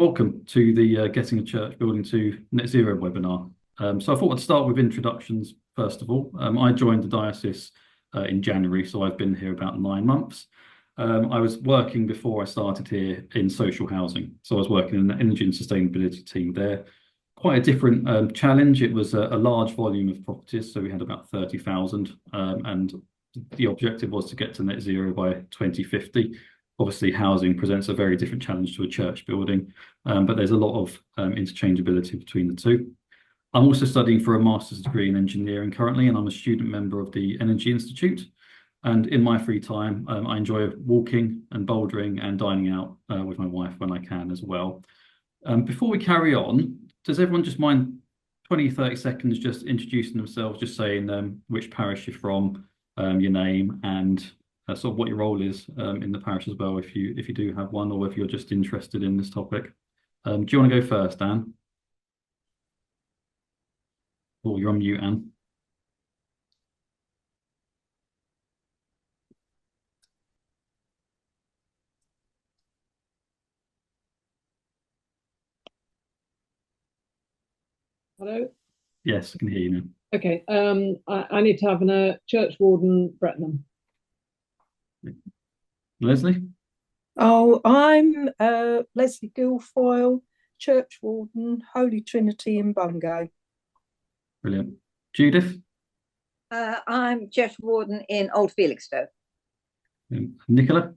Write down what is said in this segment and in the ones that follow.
Welcome to the Getting a Church Building to Net Zero webinar. So I thought I'd start with introductions first of all. I joined the diocese in January, so I've been here about 9 months. I was working before I started here in social housing. So I was working in the energy and sustainability team there. Quite a different challenge. It was a large volume of properties, so we had about 30,000, and the objective was to get to net zero by 2050. Obviously, housing presents a very different challenge to a church building, but there's a lot of interchangeability between the two. I'm also studying for a master's degree in engineering currently, and I'm a student member of the Energy Institute. And in my free time, I enjoy walking and bouldering and dining out with my wife when I can as well. Before we carry on, does everyone just mind 20, 30 seconds just introducing themselves, just saying which parish you're from, your name, and sort of what your role is in the parish as well, if you do have one, or if you're just interested in this topic. Do you want to go first, Anne? Oh, you're on mute, Anne. Hello? Yes, I can hear you now. Okay, I need to have a church warden, Bretnam. Leslie? Oh, I'm Leslie Guilfoyle, church warden, Holy Trinity in Bungay. Brilliant. Judith? I'm church warden in Old Felixstowe. Nicola?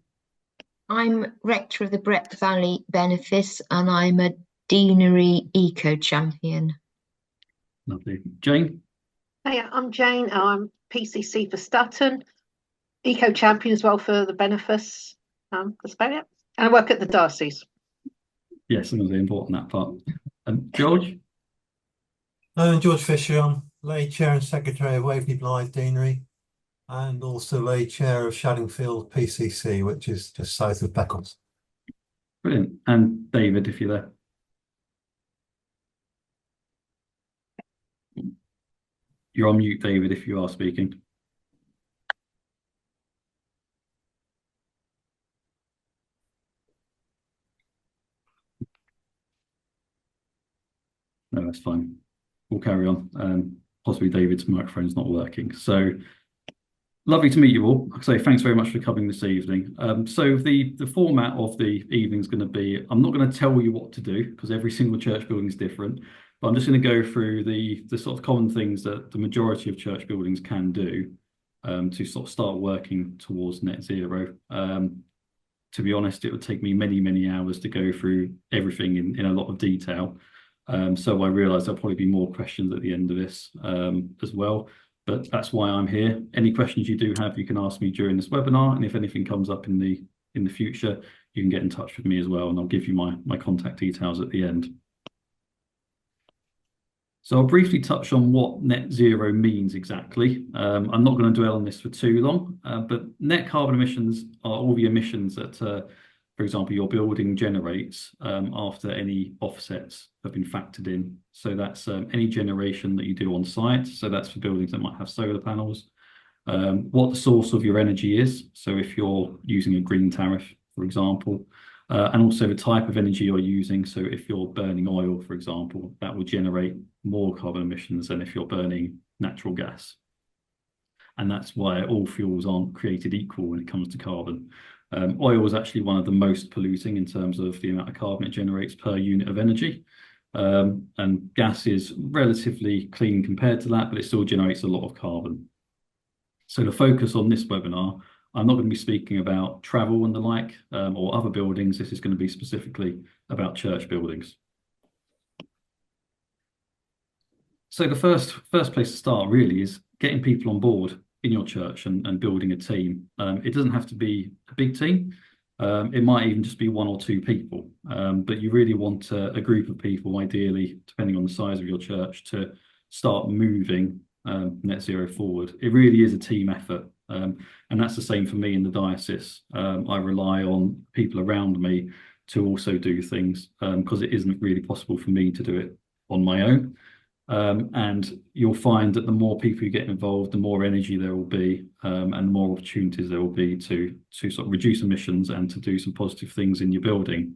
I'm rector of the Breck Valley Benefice, and I'm a deanery eco champion. Lovely. Jane? Hiya, I'm Jane. I'm PCC for Stratton, eco champion as well for the Benefice. That's about it. And I work at the diocese. Yes, that was important, that part. George? George Fisher. I'm lay chair and secretary of Waverley Blythe Deanery, and also lay chair of Shadingfield PCC, which is just south of Beccles. Brilliant. And David, if you're there. You're on mute, David, if you are speaking. No, that's fine. We'll carry on. Possibly David's microphone's not working. So lovely to meet you all. So thanks very much for coming this evening. So the format of the evening is going to be, I'm not going to tell you what to do because every single church building is different, but I'm just going to go through the sort of common things that the majority of church buildings can do to sort of start working towards net zero. To be honest, it would take me many, many hours to go through everything in a lot of detail. So I realise there'll probably be more questions at the end of this as well, but that's why I'm here. Any questions you do have, you can ask me during this webinar, and if anything comes up in the future, you can get in touch with me as well, and I'll give you my contact details at the end. So I'll briefly touch on what net zero means exactly. I'm not going to dwell on this for too long, but net carbon emissions are all the emissions that, for example, your building generates after any offsets have been factored in. So that's any generation that you do on site. So that's for buildings that might have solar panels. What the source of your energy is. So if you're using a green tariff, for example, and also the type of energy you're using. So if you're burning oil, for example, that will generate more carbon emissions than if you're burning natural gas. And that's why all fuels aren't created equal when it comes to carbon. Oil is actually one of the most polluting in terms of the amount of carbon it generates per unit of energy. And gas is relatively clean compared to that, but it still generates a lot of carbon. So the focus on this webinar, I'm not going to be speaking about travel and the like, or other buildings. This is going to be specifically about church buildings. So the first place to start really is getting people on board in your church and building a team. It doesn't have to be a big team. It might even just be 1 or 2 people, but you really want a group of people, ideally, depending on the size of your church, to start moving net zero forward. It really is a team effort. And that's the same for me in the diocese. I rely on people around me to also do things because it isn't really possible for me to do it on my own. And you'll find that the more people you get involved, the more energy there will be, and the more opportunities there will be to sort of reduce emissions and to do some positive things in your building.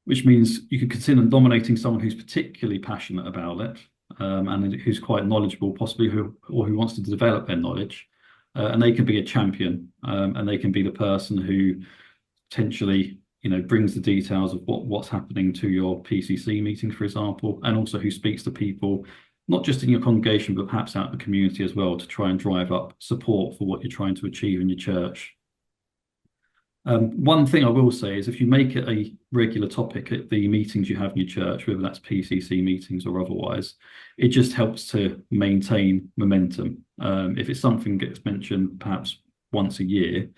which means you could consider nominating someone who's particularly passionate about it, and who's quite knowledgeable, possibly who wants to develop their knowledge, and they can be a champion, and they can be the person who potentially, brings the details of what's happening to your PCC meeting, for example, and also who speaks to people, not just in your congregation, but perhaps out in the community as well, to try and drive up support for what you're trying to achieve in your church. One thing I will say is if you make it a regular topic at the meetings you have in your church, whether that's PCC meetings or otherwise, it just helps to maintain momentum. If it's something that gets mentioned perhaps once a year,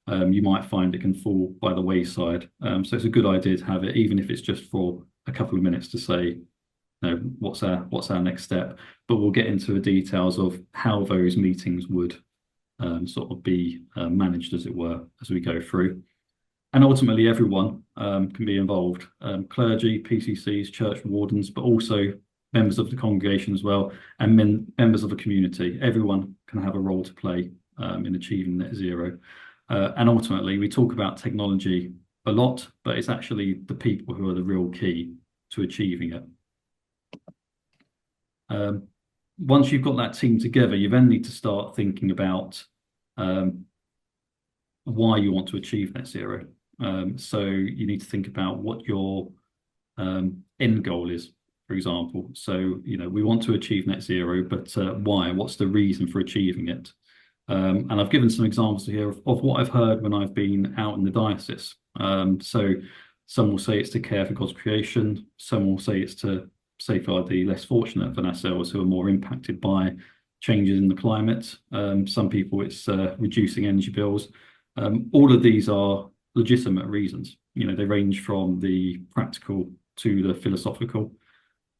you might find it can fall by the wayside. So it's a good idea to have it, even if it's just for a couple of minutes, to say, what's our next step. But we'll get into the details of how those meetings would sort of be managed, as it were, as we go through. And ultimately, everyone can be involved: clergy, PCCs, church wardens, but also members of the congregation as well, and members of the community. Everyone can have a role to play in achieving net zero. And ultimately, we talk about technology a lot, but it's actually the people who are the real key to achieving it. Once you've got that team together, you then need to start thinking about why you want to achieve net zero. So you need to think about what your end goal is, for example. So, we want to achieve net zero, but why? What's the reason for achieving it? And I've given some examples here of what I've heard when I've been out in the diocese. So some will say it's to care for God's creation. Some will say it's to safeguard the less fortunate than ourselves, who are more impacted by changes in the climate. Some people, it's reducing energy bills. All of these are legitimate reasons. They range from the practical to the philosophical.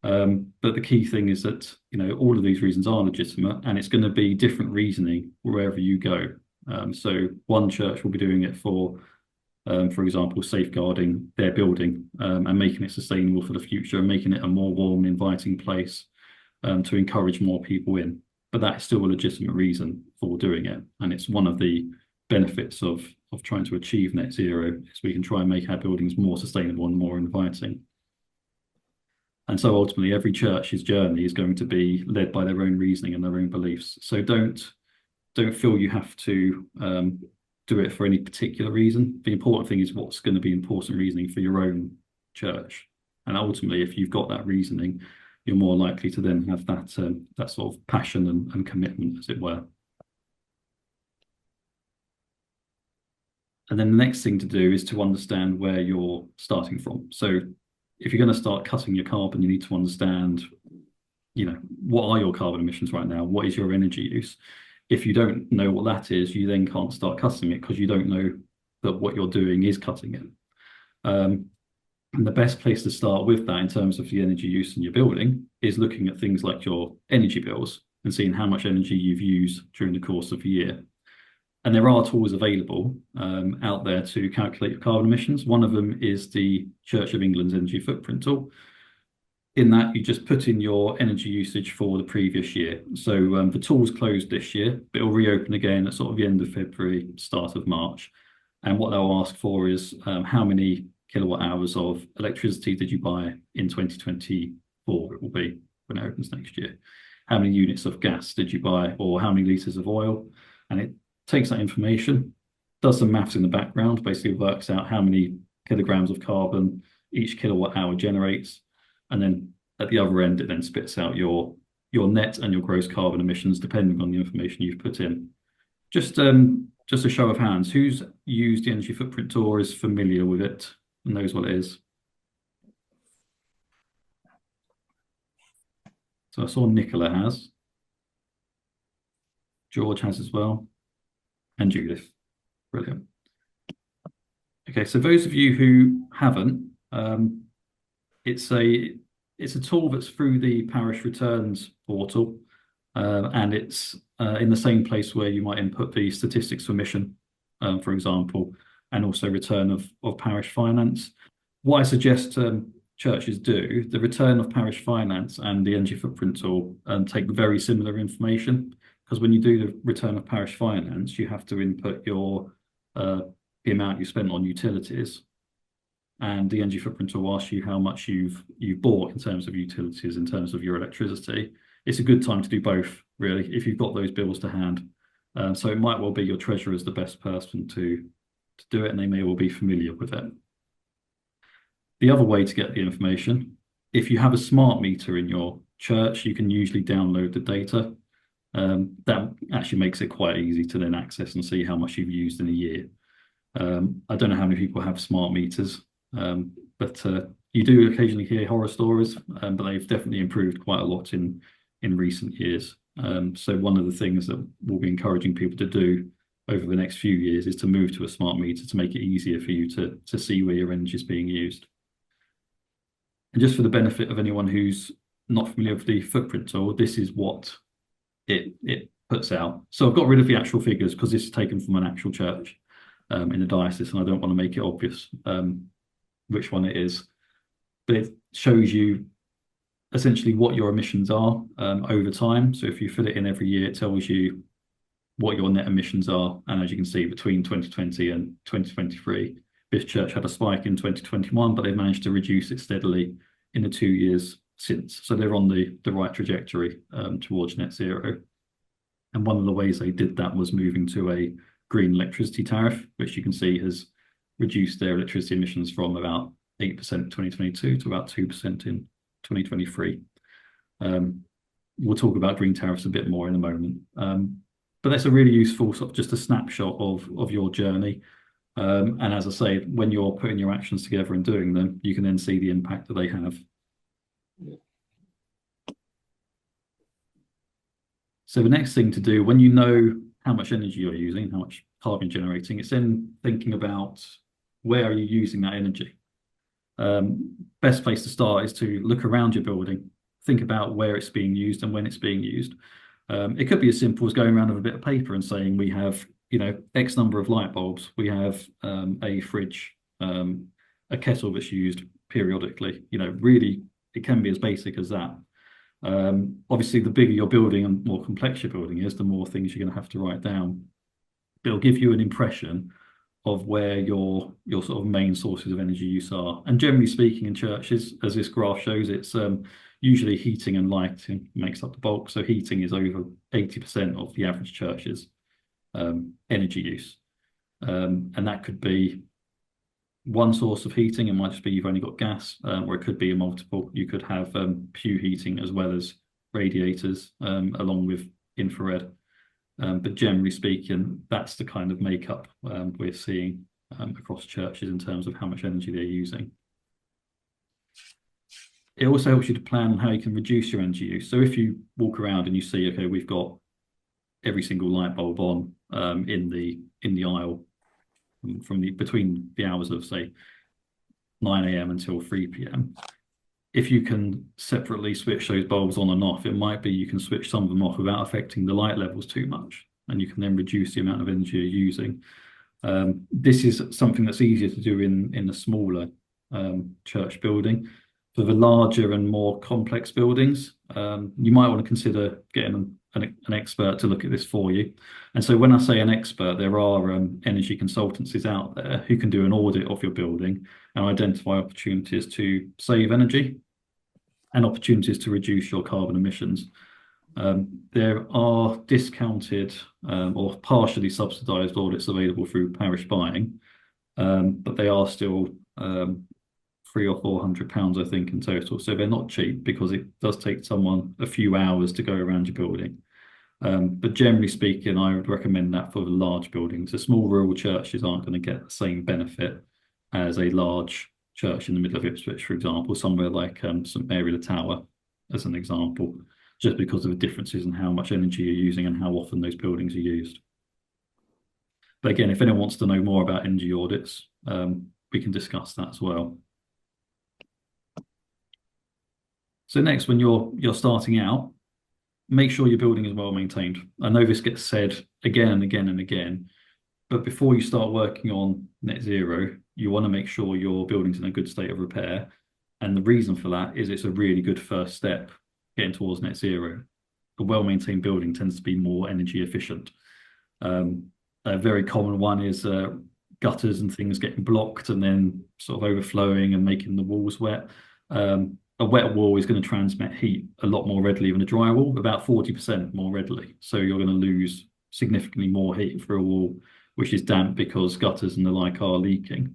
But the key thing is that, all of these reasons are legitimate, and it's going to be different reasoning wherever you go. So one church will be doing it for example, safeguarding their building and making it sustainable for the future, and making it a more warm, inviting place to encourage more people in. But that's still a legitimate reason for doing it. And it's one of the benefits of trying to achieve net zero, is we can try and make our buildings more sustainable and more inviting. And so ultimately, every church's journey is going to be led by their own reasoning and their own beliefs. So don't feel you have to do it for any particular reason. The important thing is what's going to be important reasoning for your own church. And ultimately, if you've got that reasoning, you're more likely to then have that sort of passion and commitment, as it were. And then the next thing to do is to understand where you're starting from. So if you're going to start cutting your carbon, you need to understand, what are your carbon emissions right now? What is your energy use? If you don't know what that is, you then can't start cutting it, because you don't know that what you're doing is cutting it. And the best place to start with that, in terms of the energy use in your building, is looking at things like your energy bills and seeing how much energy you've used during the course of the year. And there are tools available out there to calculate your carbon emissions. One of them is the Church of England's energy footprint tool. In that, you just put in your energy usage for the previous year. So the tool's closed this year, but it'll reopen again at sort of the end of February, start of March. And what they'll ask for is how many kilowatt hours of electricity did you buy in 2024, it will be when it opens next year. How many units of gas did you buy, or how many litres of oil? And it takes that information, does some maths in the background, basically works out how many kilograms of carbon each kilowatt hour generates. And then at the other end, it then spits out your net and your gross carbon emissions, depending on the information you've put in. Just a show of hands, who's used the energy footprint tool or is familiar with it and knows what it is? So I saw Nicola has. George has as well. And Judith. Brilliant. Okay, so those of you who haven't, it's a tool that's through the parish returns portal, and it's in the same place where you might input the statistics for mission, for example, and also return of parish finance. What I suggest churches do, the return of parish finance and the energy footprint tool take very similar information. Because when you do the return of parish finance, you have to input the amount you spent on utilities. and the energy footprint will ask you how much you've bought in terms of utilities, in terms of your electricity. It's a good time to do both, really, if you've got those bills to hand. So it might well be your treasurer is the best person to do it, and they may well be familiar with it. The other way to get the information, if you have a smart meter in your church, you can usually download the data. That actually makes it quite easy to then access and see how much you've used in a year. I don't know how many people have smart meters, but you do occasionally hear horror stories, but they've definitely improved quite a lot in recent years. So one of the things that we'll be encouraging people to do over the next few years is to move to a smart meter to make it easier for you to see where your energy is being used. And just for the benefit of anyone who's not familiar with the footprint tool, this is what it puts out. So I've got rid of the actual figures because this is taken from an actual church in the diocese, and I don't want to make it obvious which one it is. But it shows you essentially what your emissions are over time. So if you fill it in every year, it tells you what your net emissions are. And as you can see, between 2020 and 2023, this church had a spike in 2021, but they've managed to reduce it steadily in the 2 years since. So they're on the right trajectory towards net zero. And one of the ways they did that was moving to a green electricity tariff, which you can see has reduced their electricity emissions from about 8% in 2022 to about 2% in 2023. We'll talk about green tariffs a bit more in a moment. But that's a really useful sort of just a snapshot of your journey. And as I say, when you're putting your actions together and doing them, you can then see the impact that they have. So the next thing to do, when you know how much energy you're using, how much carbon generating, it's then thinking about where are you using that energy. Best place to start is to look around your building, think about where it's being used and when it's being used. It could be as simple as going around with a bit of paper and saying we have, X number of light bulbs, we have a fridge, a kettle that's used periodically. Really, it can be as basic as that. Obviously, the bigger your building and more complex your building is, the more things you're going to have to write down. It'll give you an impression of where your sort of main sources of energy use are. And generally speaking, in churches, as this graph shows, it's usually heating and lighting makes up the bulk. So heating is over 80% of the average church's energy use. And that could be one source of heating. It might just be you've only got gas, or it could be a multiple. You could have pew heating as well as radiators, along with infrared. But generally speaking, that's the kind of makeup we're seeing across churches in terms of how much energy they're using. It also helps you to plan how you can reduce your energy use. So if you walk around and you see, okay, we've got every single light bulb on in the aisle between the hours of, say, 9 a.m. until 3 p.m. If you can separately switch those bulbs on and off, it might be you can switch some of them off without affecting the light levels too much, and you can then reduce the amount of energy you're using. This is something that's easier to do in a smaller church building. For the larger and more complex buildings, you might want to consider getting an expert to look at this for you. And so when I say an expert, there are energy consultancies out there who can do an audit of your building and identify opportunities to save energy and opportunities to reduce your carbon emissions. There are discounted or partially subsidised audits available through parish buying, but they are still £300 or £400, I think, in total. So they're not cheap because it does take someone a few hours to go around your building. But generally speaking, I would recommend that for the large buildings. The small rural churches aren't going to get the same benefit as a large church in the middle of Ipswich, for example, somewhere like St Mary the Tower, as an example, just because of the differences in how much energy you're using and how often those buildings are used. But again, if anyone wants to know more about energy audits, we can discuss that as well. So next, when you're starting out, make sure your building is well maintained. I know this gets said again and again and again, but before you start working on net zero, you want to make sure your building's in a good state of repair. And the reason for that is it's a really good first step getting towards net zero. A well-maintained building tends to be more energy efficient. A very common one is gutters and things getting blocked and then sort of overflowing and making the walls wet. A wet wall is going to transmit heat a lot more readily than a dry wall, about 40% more readily. So you're going to lose significantly more heat for a wall which is damp because gutters and the like are leaking.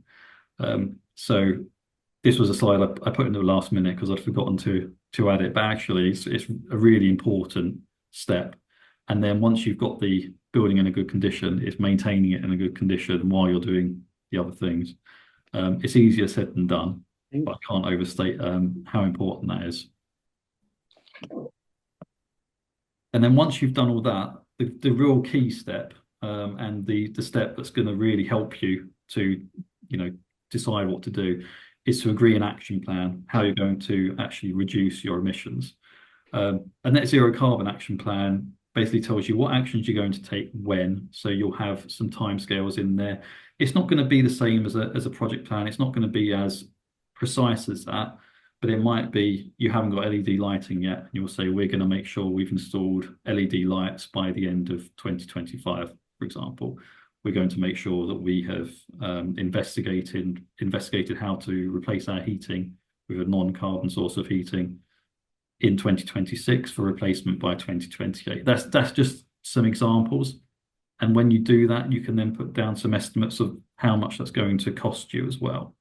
So this was a slide I put in the last minute because I'd forgotten to add it, but actually it's a really important step. And then once you've got the building in a good condition, it's maintaining it in a good condition while you're doing the other things. It's easier said than done, but I can't overstate how important that is. And then once you've done all that, the real key step and the step that's going to really help you to decide what to do is to agree an action plan, how you're going to actually reduce your emissions. A net zero carbon action plan basically tells you what actions you're going to take when, so you'll have some timescales in there. It's not going to be the same as a project plan. It's not going to be as precise as that, but it might be you haven't got LED lighting yet, and you'll say we're going to make sure we've installed LED lights by the end of 2025, for example. We're going to make sure that we have investigated how to replace our heating with a non-carbon source of heating in 2026 for replacement by 2028. That's just some examples. And when you do that, you can then put down some estimates of how much that's going to cost you as well.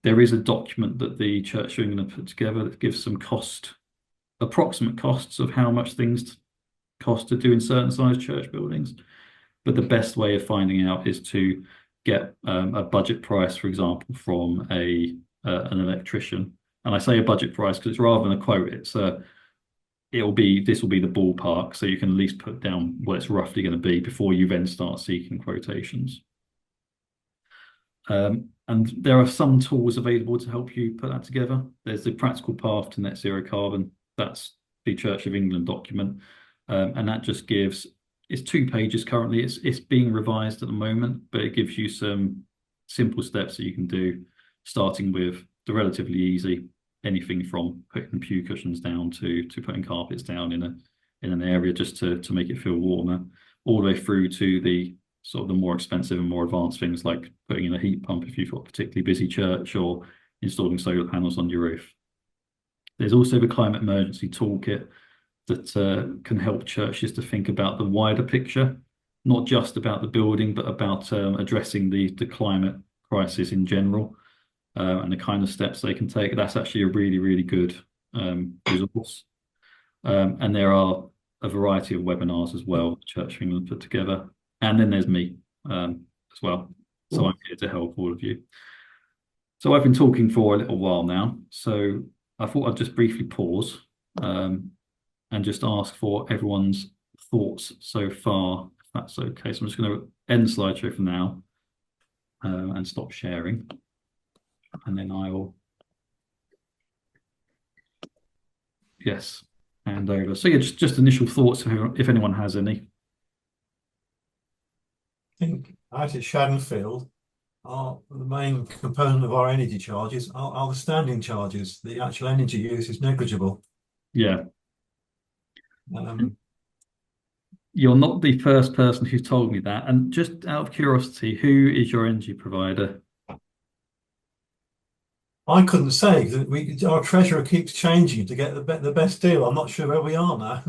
There is a document that the Church of England put together that gives some approximate costs of how much things cost to do in certain size church buildings. But the best way of finding out is to get a budget price, for example, from an electrician. And I say a budget price because it's rather than a quote. This will be the ballpark, so you can at least put down what it's roughly going to be before you then start seeking quotations. And there are some tools available to help you put that together. There's the Practical Path to Net Zero Carbon. That's the Church of England document, and that just gives. It's 2 pages currently. It's being revised at the moment, but it gives you some simple steps that you can do, starting with the relatively easy, anything from putting pew cushions down to putting carpets down in an area just to make it feel warmer, all the way through to the sort of the more expensive and more advanced things like putting in a heat pump if you've got a particularly busy church, or installing solar panels on your roof. There's also the Climate Emergency Toolkit that can help churches to think about the wider picture, not just about the building, but about addressing the climate crisis in general, and the kind of steps they can take. That's actually a really, really good resource. And there are a variety of webinars as well the Church of England put together. And then there's me as well. So I'm here to help all of you. So I've been talking for a little while now. So I thought I'd just briefly pause and just ask for everyone's thoughts so far, if that's okay. So I'm just going to end the slideshow for now and stop sharing. And then I will, yes, hand over. So yeah, just initial thoughts if anyone has any. I think out at Shaddenfield, the main component of our energy charges are the standing charges. The actual energy use is negligible. Yeah. You're not the first person who's told me that. And just out of curiosity, who is your energy provider? I couldn't say because our treasurer keeps changing to get the best deal. I'm not sure where we are now.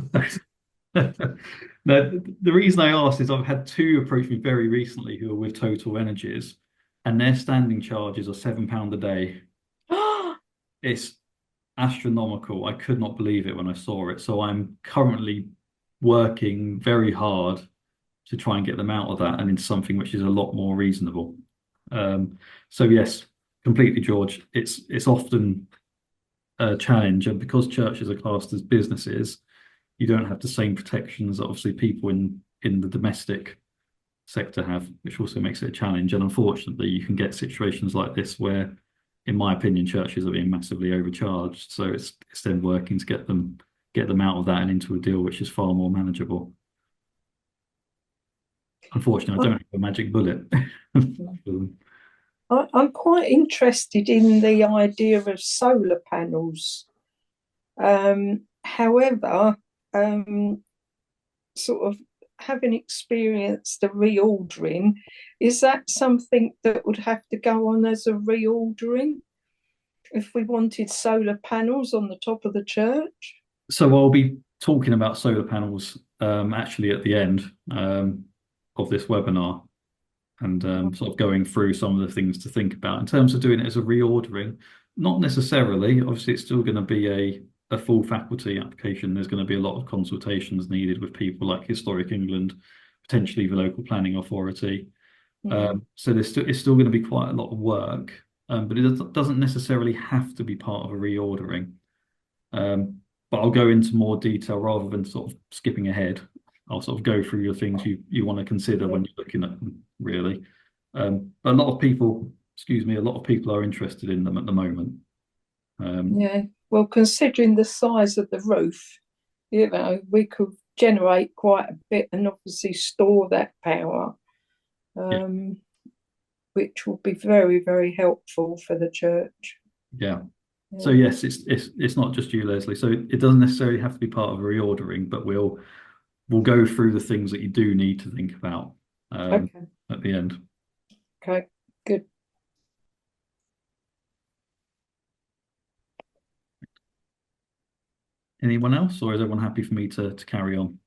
No, the reason I asked is I've had 2 approach me very recently who are with Total Energies, and their standing charges are £7 a day. It's astronomical. I could not believe it when I saw it. So I'm currently working very hard to try and get them out of that and into something which is a lot more reasonable. So yes, completely, George. It's often a challenge, and because churches are classed as businesses, you don't have the same protections that obviously people in the domestic sector have, which also makes it a challenge. And unfortunately, you can get situations like this where, in my opinion, churches are being massively overcharged. So it's then working to get them out of that and into a deal which is far more manageable. Unfortunately, I don't have a magic bullet. I'm quite interested in the idea of solar panels. However, sort of having experienced the reordering, is that something that would have to go on as a reordering if we wanted solar panels on the top of the church? So I'll be talking about solar panels actually at the end of this webinar, and sort of going through some of the things to think about in terms of doing it as a reordering. Not necessarily. Obviously, it's still going to be a full faculty application. There's going to be a lot of consultations needed with people like Historic England, potentially the local planning authority. So it's still going to be quite a lot of work, but it doesn't necessarily have to be part of a reordering. But I'll go into more detail rather than sort of skipping ahead. I'll sort of go through your things you want to consider when you're looking at them, really. But a lot of people are interested in them at the moment. Yeah, well, considering the size of the roof, we could generate quite a bit and obviously store that power, which will be very, very helpful for the church. Yeah. So yes, it's not just you, Leslie. So it doesn't necessarily have to be part of a reordering, but we'll go through the things that you do need to think about at the end. Okay, good. Anyone else, or is everyone happy for me to carry on?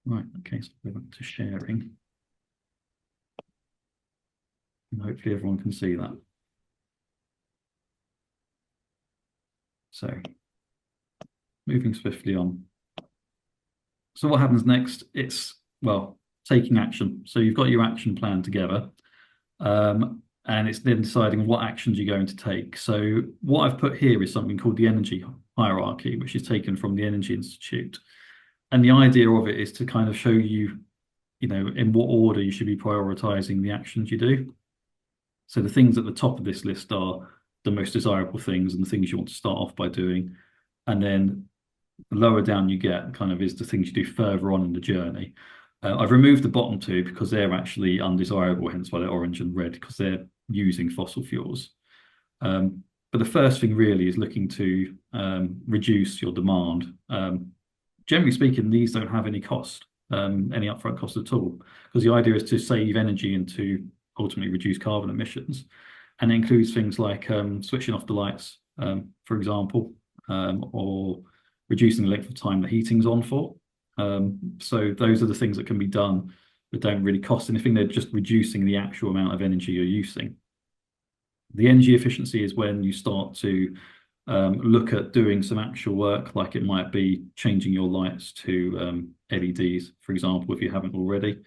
Right, okay, so go back to sharing. And hopefully everyone can see that. So, moving swiftly on. So what happens next? It's, well, taking action. So you've got your action plan together. And it's then deciding what actions you're going to take. So what I've put here is something called the energy hierarchy, which is taken from the Energy Institute. And the idea of it is to kind of show you, in what order you should be prioritizing the actions you do. So the things at the top of this list are the most desirable things and the things you want to start off by doing. And then the lower down you get kind of is the things you do further on in the journey. I've removed the bottom two because they're actually undesirable, hence why they're orange and red, because they're using fossil fuels. But the first thing really is looking to reduce your demand. Generally speaking, these don't have any cost, any upfront cost at all, because the idea is to save energy and to ultimately reduce carbon emissions. And it includes things like switching off the lights, for example, or reducing the length of time the heating's on for. So those are the things that can be done that don't really cost anything. They're just reducing the actual amount of energy you're using. The energy efficiency is when you start to look at doing some actual work, like it might be changing your lights to LEDs, for example, if you haven't already,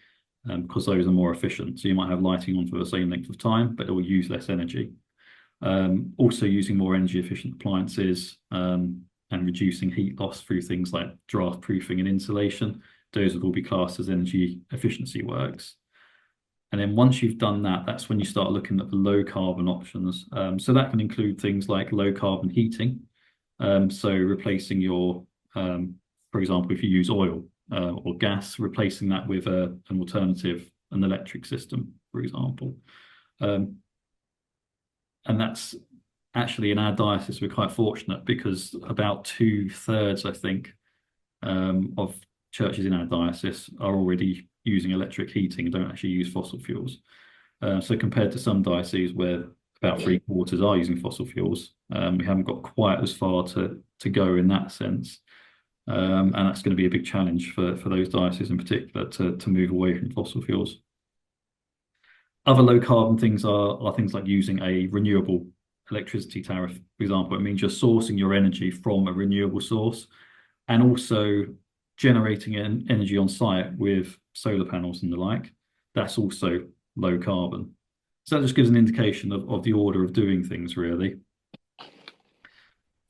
because those are more efficient. So you might have lighting on for the same length of time, but it will use less energy. Also using more energy efficient appliances, and reducing heat loss through things like draft proofing and insulation. Those will be classed as energy efficiency works. And then once you've done that, that's when you start looking at the low carbon options. So that can include things like low carbon heating. So replacing your, for example, if you use oil or gas, replacing that with an alternative, an electric system, for example. And that's actually, in our diocese, we're quite fortunate because about 2/3, I think, of churches in our diocese are already using electric heating and don't actually use fossil fuels. So compared to some dioceses where about 3/4 are using fossil fuels, we haven't got quite as far to go in that sense. And that's going to be a big challenge for those dioceses in particular to move away from fossil fuels. Other low carbon things are things like using a renewable electricity tariff, for example. It means you're sourcing your energy from a renewable source and also generating energy on site with solar panels and the like. That's also low carbon. So that just gives an indication of the order of doing things, really.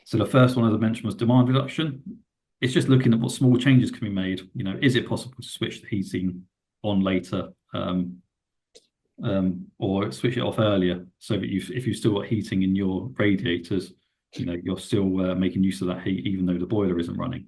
So the first one, as I mentioned, was demand reduction. It's just looking at what small changes can be made. Is it possible to switch the heating on later, or switch it off earlier, so that if you've still got heating in your radiators, you're still making use of that heat even though the boiler isn't running.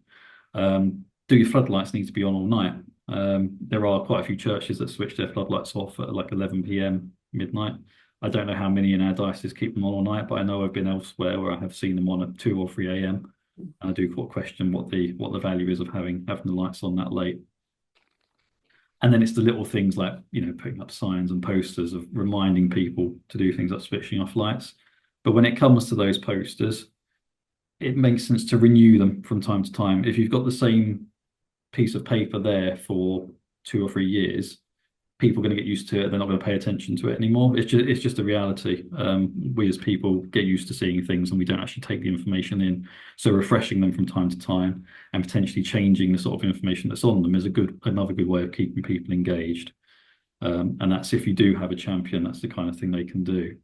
Do your floodlights need to be on all night? There are quite a few churches that switch their floodlights off at like 11 p.m. midnight. I don't know how many in our diocese keep them on all night, but I know I've been elsewhere where I have seen them on at 2 or 3 a.m. I do question what the value is of having the lights on that late. And then it's the little things like, putting up signs and posters of reminding people to do things like switching off lights. But when it comes to those posters, it makes sense to renew them from time to time. If you've got the same piece of paper there for 2 or 3 years, people are going to get used to it. They're not going to pay attention to it anymore. It's just a reality. We as people get used to seeing things and we don't actually take the information in. So refreshing them from time to time and potentially changing the sort of information that's on them is another good way of keeping people engaged. And that's, if you do have a champion, that's the kind of thing they can do.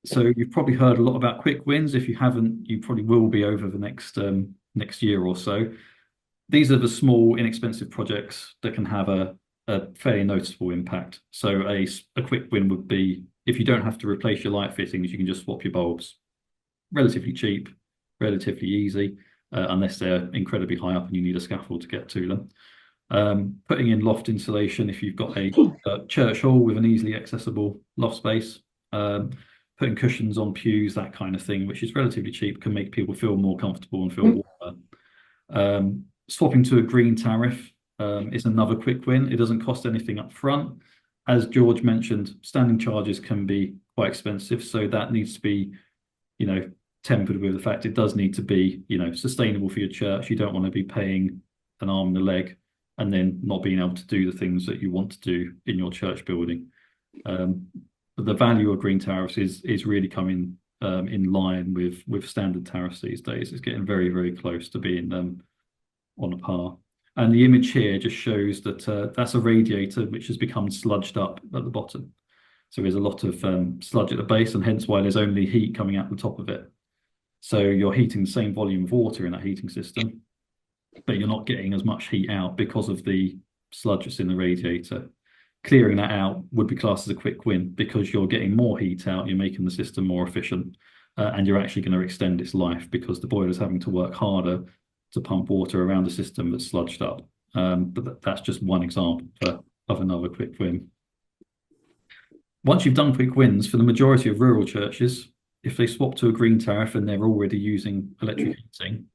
So you've probably heard a lot about quick wins. If you haven't, you probably will be over the next year or so. These are the small, inexpensive projects that can have a fairly noticeable impact. So a quick win would be, if you don't have to replace your light fittings, you can just swap your bulbs. Relatively cheap, relatively easy, unless they're incredibly high up and you need a scaffold to get to them. Putting in loft insulation, if you've got a church hall with an easily accessible loft space. Putting cushions on pews, that kind of thing, which is relatively cheap, can make people feel more comfortable and feel warmer. Swapping to a green tariff is another quick win. It doesn't cost anything up front. As George mentioned, standing charges can be quite expensive, so that needs to be, tempered with the fact it does need to be, sustainable for your church. You don't want to be paying an arm and a leg and then not being able to do the things that you want to do in your church building. But the value of green tariffs is really coming in line with standard tariffs these days. It's getting very, very close to being on a par. And the image here just shows that that's a radiator which has become sludged up at the bottom. So there's a lot of sludge at the base, and hence why there's only heat coming out the top of it. So you're heating the same volume of water in that heating system, but you're not getting as much heat out because of the sludge that's in the radiator. Clearing that out would be classed as a quick win because you're getting more heat out, you're making the system more efficient, and you're actually going to extend its life because the boiler's having to work harder to pump water around the system that's sludged up. But that's just one example of another quick win. Once you've done quick wins, for the majority of rural churches, if they swap to a green tariff and they're already using electric heating,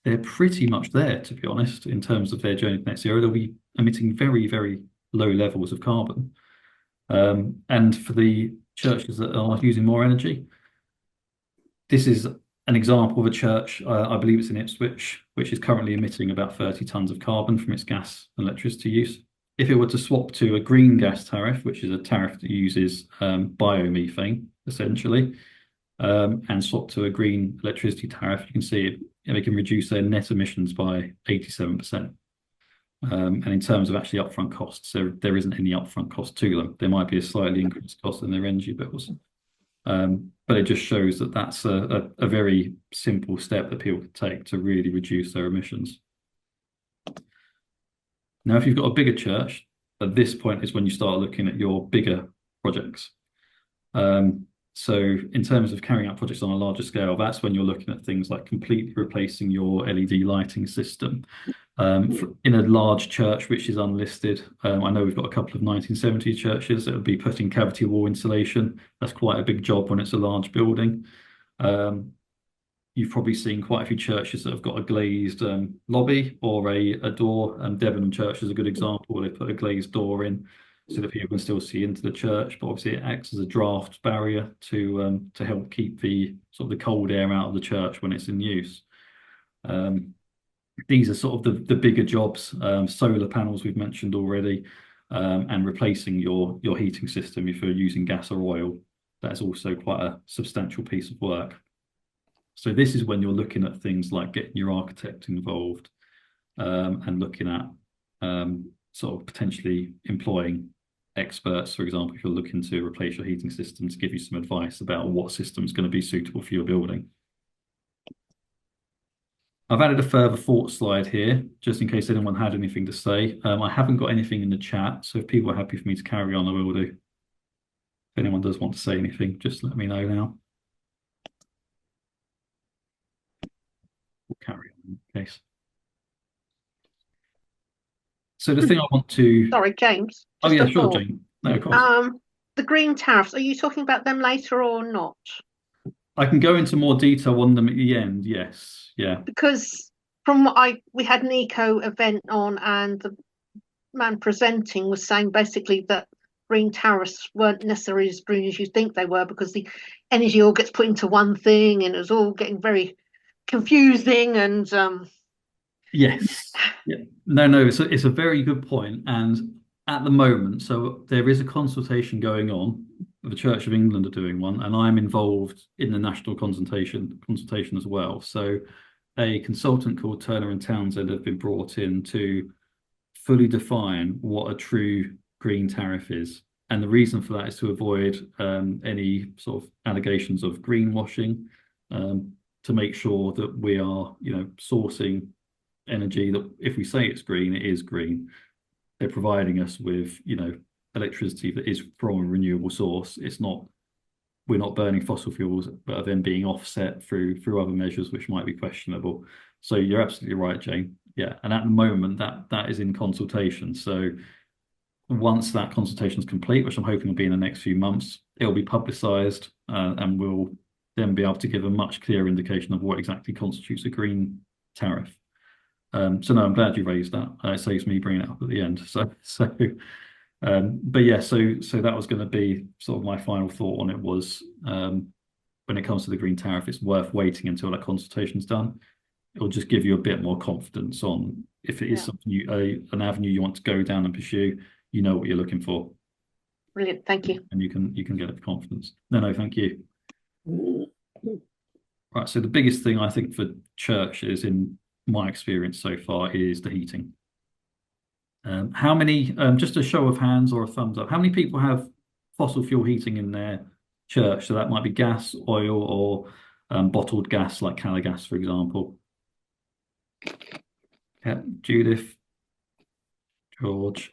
they're pretty much there, to be honest, in terms of their journey to net zero. They'll be emitting very, very low levels of carbon. And for the churches that are using more energy, this is an example of a church, I believe it's in Ipswich, which is currently emitting about 30 tonnes of carbon from its gas and electricity use. If it were to swap to a green gas tariff, which is a tariff that uses biomethane, essentially, and swap to a green electricity tariff, you can see they can reduce their net emissions by 87%. And in terms of actually upfront costs, there isn't any upfront cost to them. There might be a slightly increased cost in their energy bills. But it just shows that that's a very simple step that people can take to really reduce their emissions. Now, if you've got a bigger church, at this point is when you start looking at your bigger projects. So in terms of carrying out projects on a larger scale, that's when you're looking at things like completely replacing your LED lighting system. In a large church which is unlisted, I know we've got a couple of 1970 churches that would be putting cavity wall insulation. That's quite a big job when it's a large building. You've probably seen quite a few churches that have got a glazed lobby or a door. Debenham Church is a good example where they put a glazed door in so that people can still see into the church, but obviously it acts as a draft barrier to help keep the sort of the cold air out of the church when it's in use. These are sort of the bigger jobs. Solar panels we've mentioned already, and replacing your heating system if you're using gas or oil. That's also quite a substantial piece of work. So this is when you're looking at things like getting your architect involved, and looking at sort of potentially employing experts, for example, if you're looking to replace your heating system, to give you some advice about what system is going to be suitable for your building. I've added a further thought slide here, just in case anyone had anything to say. I haven't got anything in the chat, so if people are happy for me to carry on, I will do. If anyone does want to say anything, just let me know now. We'll carry on in case. So the thing I want to... Sorry, James. Oh yeah, sure, Jane. No, of course. The green tariffs, are you talking about them later or not? I can go into more detail on them at the end. Yes, yeah, Because from what we had an eco event on, and the man presenting was saying basically that green tariffs weren't necessarily as green as you think they were, because the energy all gets put into one thing, and it was all getting very confusing. And yes, yeah. No, it's a very good point. And at the moment, so there is a consultation going on. The Church of England are doing one, and I'm involved in the national consultation as well. So a consultant called Turner and Townsend have been brought in to fully define what a true green tariff is. And the reason for that is to avoid any sort of allegations of greenwashing, to make sure that we are, sourcing energy that if we say it's green, it is green. They're providing us with, electricity that is from a renewable source. We're not burning fossil fuels, but are then being offset through other measures which might be questionable. So you're absolutely right, Jane. Yeah, and at the moment that is in consultation. So once that consultation is complete, which I'm hoping will be in the next few months, it'll be publicised, and we'll then be able to give a much clearer indication of what exactly constitutes a green tariff. So no, I'm glad you raised that. It saves me bringing it up at the end. But yeah, so that was going to be sort of my final thought on it was, when it comes to the green tariff, it's worth waiting until that consultation's done. It'll just give you a bit more confidence on if it is something an avenue you want to go down and pursue. You know what you're looking for. brilliant, thank you. And you can get it with confidence. No, thank you. Right, so the biggest thing I think for churches, in my experience so far, is the heating. How many, just a show of hands or a thumbs up, how many people have fossil fuel heating in their church? So that might be gas, oil, or bottled gas like Calagas, for example. Yeah, Judith, George,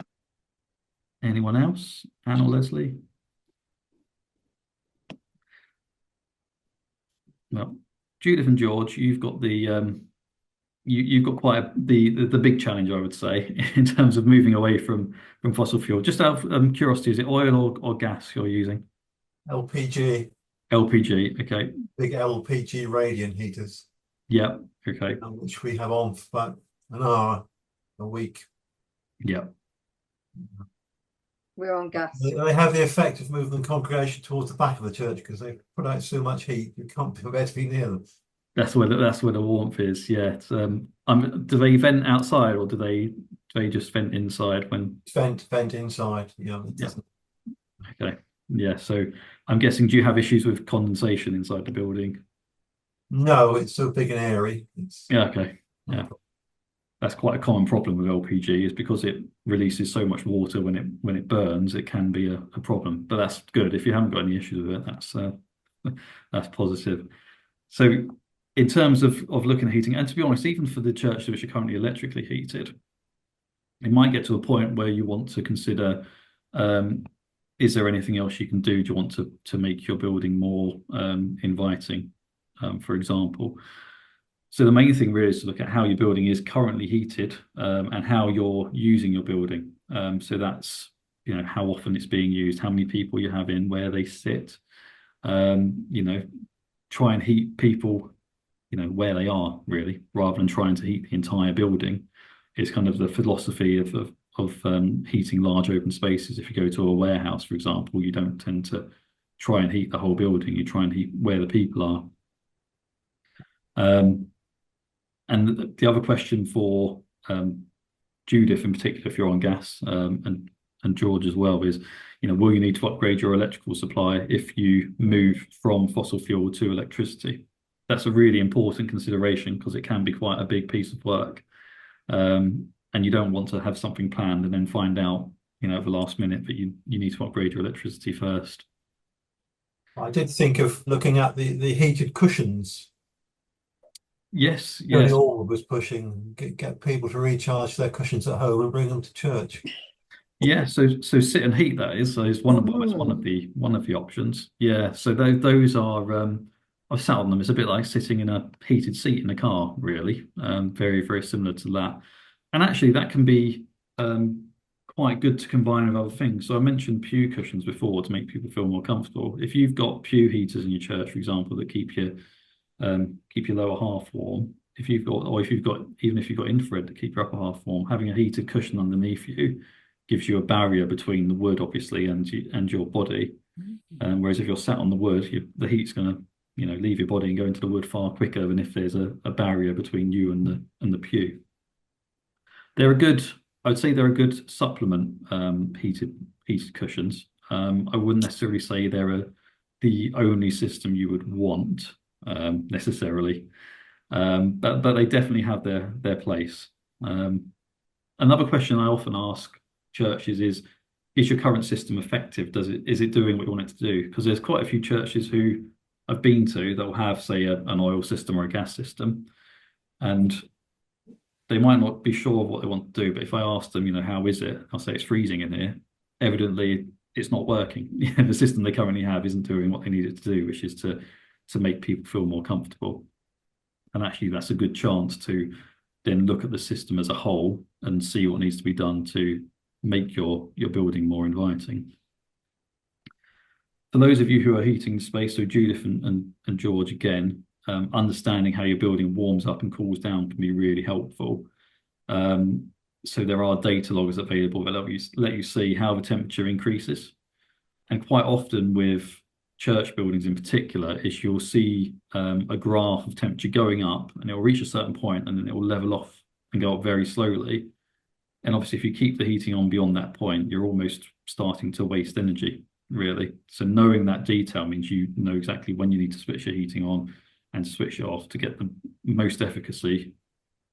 anyone else? Anne or Leslie? Well, Judith and George, you've got the you've got quite the big challenge, I would say, in terms of moving away from fossil fuel. Just out of curiosity, is it oil or gas you're using? LPG, LPG, okay. big LPG radiant heaters, Yeah, okay. which we have on for about an hour a week. Yeah. We're on gas. They have the effect of moving the congregation towards the back of the church because they put out so much heat you can't bear to be near them. That's where the warmth is. Yeah. It's, do they vent outside or do they just vent inside when Vent inside. Yeah. Yeah. Okay. Yeah. So I'm guessing, do you have issues with condensation inside the building? No, it's so big and airy. Yeah. Okay. Yeah. That's quite a common problem with LPG, is because it releases so much water when it burns, it can be a problem. But that's good. If you haven't got any issues with it, that's positive. So in terms of looking at heating, and to be honest, even for the churches which are currently electrically heated, it might get to a point where you want to consider, is there anything else you can do? Do you want to make your building more inviting, for example? So the main thing really is to look at how your building is currently heated, and how you're using your building. So that's, how often it's being used, how many people you have in, where they sit. Try and heat people, where they are, really, rather than trying to heat the entire building. It's kind of the philosophy of heating large open spaces. If you go to a warehouse, for example, you don't tend to try and heat the whole building. You try and heat where the people are. And the other question for Judith in particular, if you're on gas, and George as well, is, will you need to upgrade your electrical supply if you move from fossil fuel to electricity? That's a really important consideration because it can be quite a big piece of work. And you don't want to have something planned and then find out, at the last minute that you need to upgrade your electricity first. I did think of looking at the heated cushions. Yes. Tony Orwood was pushing get people to recharge their cushions at home and bring them to church. Yeah, so sit and heat, that is one of the options. Yeah, so those are I've sat on them. It's a bit like sitting in a heated seat in a car, really. Very, very similar to that. And actually that can be quite good to combine with other things. So I mentioned pew cushions before to make people feel more comfortable. If you've got pew heaters in your church, for example, that keep your lower half warm, even if you've got infrared to keep your upper half warm, having a heated cushion underneath you gives you a barrier between the wood, obviously, and your body. Whereas if you're sat on the wood, the heat's going to leave your body and go into the wood far quicker than if there's a barrier between you and the pew. I'd say they're a good supplement, heated cushions. I wouldn't necessarily say they're the only system you would want necessarily, but they definitely have their place. Another question I often ask churches is your current system effective? Is it doing what you want it to do? Because there's quite a few churches who I've been to that will have, say, an oil system or a gas system, and they might not be sure of what they want to do. But if I ask them, how is it? I'll say it's freezing in here. Evidently, it's not working. The system they currently have isn't doing what they need it to do, which is to make people feel more comfortable. And actually, that's a good chance to then look at the system as a whole and see what needs to be done to make your building more inviting. For those of you who are heating space, so Judith and George again, understanding how your building warms up and cools down can be really helpful. So there are data loggers available that let you see how the temperature increases. And quite often with church buildings in particular, is you'll see a graph of temperature going up, and it will reach a certain point and then it will level off and go up very slowly. And obviously, if you keep the heating on beyond that point, you're almost starting to waste energy, really. So knowing that detail means you know exactly when you need to switch your heating on and switch it off to get the most efficacy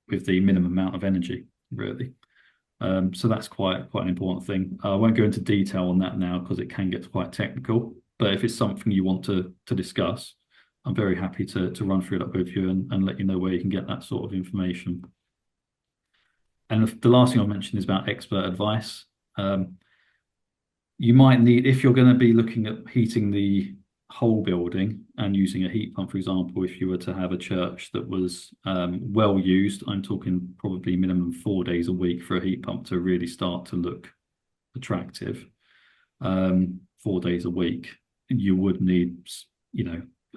with the minimum amount of energy, really. So that's quite an important thing. I won't go into detail on that now because it can get quite technical. But if it's something you want to discuss, I'm very happy to run through that with you and let you know where you can get that sort of information. And the last thing I'll mention is about expert advice. You might need, if you're going to be looking at heating the whole building and using a heat pump, for example, if you were to have a church that was well used, I'm talking probably minimum 4 days a week for a heat pump to really start to look attractive. 4 days a week, you would need,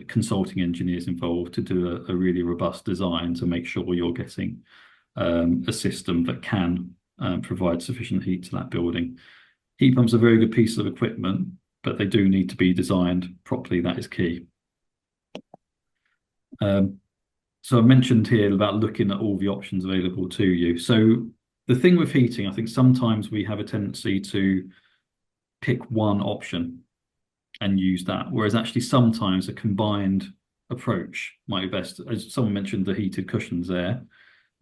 consulting engineers involved to do a really robust design to make sure you're getting a system that can provide sufficient heat to that building. Heat pumps are a very good piece of equipment, but they do need to be designed properly. That is key. So I mentioned here about looking at all the options available to you. So the thing with heating, I think sometimes we have a tendency to pick one option and use that, whereas actually sometimes a combined approach might be best. As someone mentioned, the heated cushions there.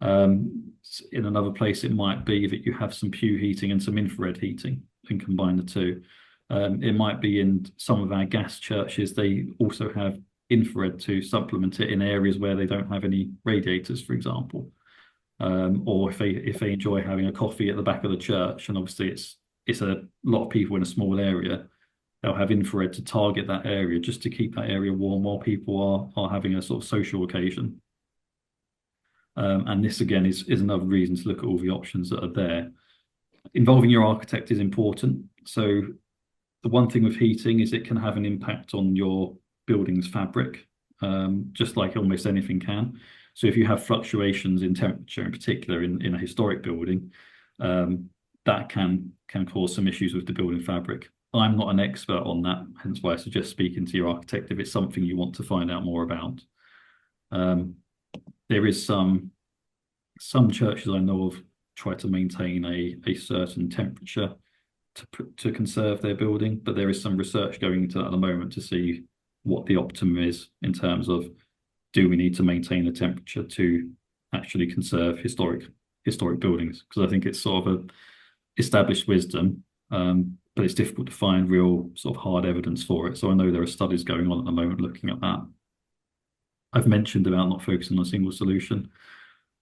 In another place, it might be that you have some pew heating and some infrared heating and combine the two. It might be in some of our gas churches, they also have infrared to supplement it in areas where they don't have any radiators, for example. Or if they enjoy having a coffee at the back of the church, and obviously it's a lot of people in a small area, they'll have infrared to target that area just to keep that area warm while people are having a sort of social occasion. And this again is another reason to look at all the options that are there. Involving your architect is important. So the one thing with heating is it can have an impact on your building's fabric, just like almost anything can. So if you have fluctuations in temperature, in particular in a historic building, that can cause some issues with the building fabric. I'm not an expert on that, hence why I suggest speaking to your architect if it's something you want to find out more about. There is some churches I know of try to maintain a certain temperature to conserve their building, but there is some research going into that at the moment to see what the optimum is in terms of, do we need to maintain the temperature to actually conserve historic buildings? Because I think it's sort of a established wisdom, but it's difficult to find real sort of hard evidence for it. So I know there are studies going on at the moment looking at that. I've mentioned about not focusing on a single solution.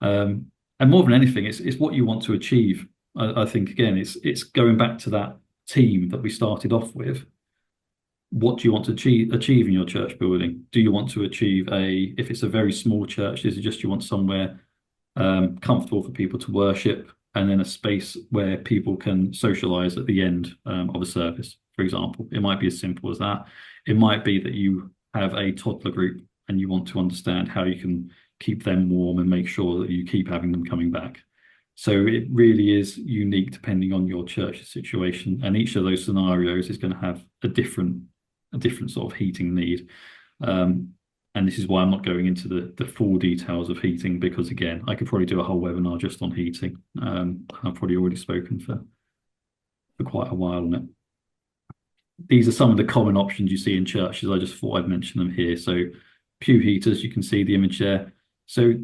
And more than anything, it's what you want to achieve. I think, again, it's going back to that team that we started off with. What do you want to achieve in your church building? Do you want to achieve if it's a very small church, is it just you want somewhere comfortable for people to worship, and then a space where people can socialize at the end of a service, for example. It might be as simple as that. It might be that you have a toddler group and you want to understand how you can keep them warm and make sure that you keep having them coming back. So it really is unique depending on your church's situation, and each of those scenarios is going to have a different sort of heating need. And this is why I'm not going into the full details of heating, because again, I could probably do a whole webinar just on heating. I've probably already spoken for quite a while on it. These are some of the common options you see in churches. I just thought I'd mention them here. So pew heaters, you can see the image there. So